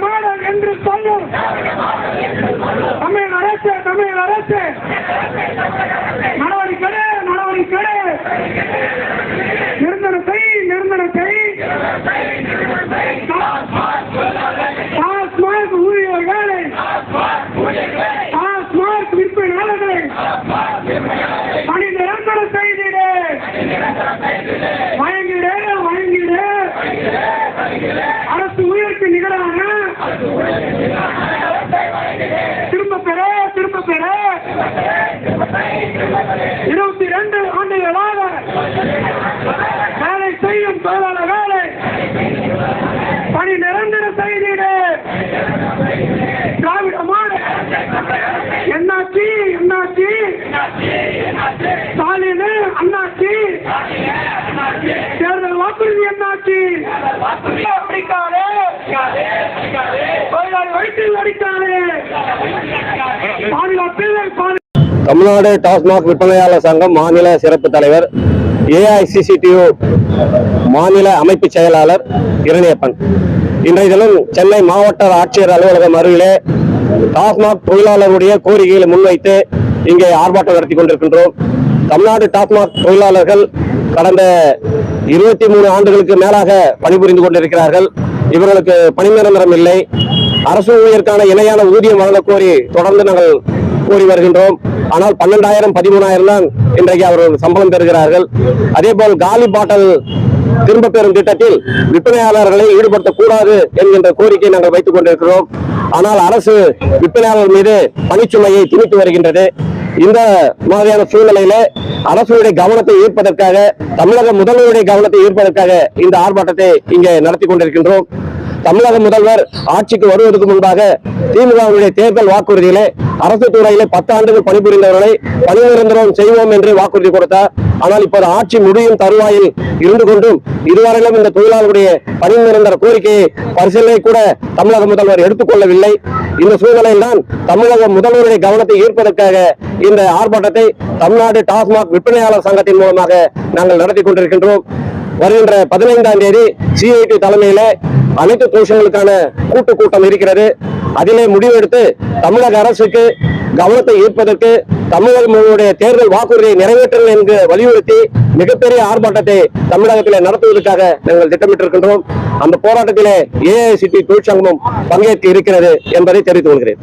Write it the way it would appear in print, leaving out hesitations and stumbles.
Model என்று சொல்லும் தமிழ் அரசு நடவடிக்கை நிரந்தர செய் டாஸ்மாக் ஊழியர்களை டாஸ்மாக் விற்பனையாளர்களை பணி நிரந்தர செய்திட வழங்கிட அரசு ஊழியருக்கு நிகரான திரும்ப பெற 22 ஆண்டுகளாக வேலை செய்யும் தொழிலாளர்களை பணி நிரந்தர செய்திட திராவிட மாடல் என்னாச்சு ஸ்டாலின் அண்ணாச்சி தேர்தல் வாக்குறுதி என்னாச்சு அடிக்காதே தொழிலாளி வயிற்றில் அடிக்காதே பாதுகாப்பில் தமிழ்நாடு டாஸ்மாக் விற்பனையாளர் சங்கம் மாநில சிறப்பு தலைவர், ஏஐசிசிடியு மாநில அமைப்பு செயலாளர் இரணியப்பன். இன்றைய தினம் சென்னை மாவட்ட ஆட்சியர் அலுவலகம் அருகிலே டாஸ்மாக் தொழிலாளருடைய கோரிக்கைகளை முன்வைத்து இங்கே ஆர்ப்பாட்டம் நடத்தி கொண்டிருக்கின்றோம். தமிழ்நாடு டாஸ்மாக் தொழிலாளர்கள் கடந்த 23 ஆண்டுகளுக்கு மேலாக பணிபுரிந்து கொண்டிருக்கிறார்கள். இவர்களுக்கு பணி நிரந்தரம் இல்லை. அரசு ஊழியருக்கான இணையான ஊதியம் வழங்க கோரி தொடர்ந்து நாங்கள் கோரி வருகின்றோம். ஆனால் 12,000 13,000 தான் இன்றைக்கு அவர்கள் சம்பளம் பெறுகிறார்கள். அதே போல் காலி பாட்டல் திரும்ப பெறும் திட்டத்தில் விற்பனையாளர்களை ஈடுபடுத்தக்கூடாது என்கின்ற கோரிக்கை நாங்கள் வைத்துக் கொண்டிருக்கிறோம். ஆனால் அரசு விற்பனையாளர் மீது பணிச்சுமையை திணித்து வருகின்றது. இந்த மாதிரியான சூழ்நிலையில அரசுடைய கவனத்தை ஈர்ப்பதற்காக, தமிழக முதல்வருடைய கவனத்தை ஈர்ப்பதற்காக இந்த ஆர்ப்பாட்டத்தை இங்கே நடத்தி கொண்டிருக்கின்றோம். தமிழக முதல்வர் ஆட்சிக்கு வருவதற்கு முன்பாக திமுகவுடைய தேர்தல் வாக்குறுதியிலே அரசு துறையிலே 10 ஆண்டுகள் பணிபுரிந்தவர்களை பணி நிரந்தரம் செய்வோம் என்று வாக்குறுதி கொடுத்தார். ஆனால் இப்போது ஆட்சி முடியும் தருவாயில் இருந்து கொண்டும் இதுவரையிலும் இந்த தொழிலாளர்களுடைய பணி நிரந்தர கோரிக்கையை பரிசீலனை கூட தமிழக முதல்வர் எடுத்துக்கொள்ளவில்லை. இந்த சூழ்நிலையில் தான் தமிழக முதல்வருடைய கவனத்தை ஈர்ப்பதற்காக இந்த ஆர்ப்பாட்டத்தை தமிழ்நாடு டாஸ்மாக் விற்பனையாளர் சங்கத்தின் மூலமாக நாங்கள் நடத்தி கொண்டிருக்கின்றோம். வருகின்ற 15ஆம் தேதி சிஐடி தலைமையில அனைத்து தொழிற்சங்களுக்கான கூட்டம் இருக்கிறது. அதிலே முடிவெடுத்து தமிழக அரசுக்கு கவனத்தை ஈர்ப்பதற்கு, தமிழக தேர்தல் வாக்குறுதியை நிறைவேற்றுங்கள் என்று வலியுறுத்தி மிகப்பெரிய ஆர்ப்பாட்டத்தை தமிழகத்திலே நடத்துவதற்காக நாங்கள் திட்டமிட்டிருக்கின்றோம். அந்த போராட்டத்திலே ஏஐசிடி தொழிற்சங்கமும் பங்கேற்று இருக்கிறது என்பதை தெரிவித்துக் கொள்கிறேன்.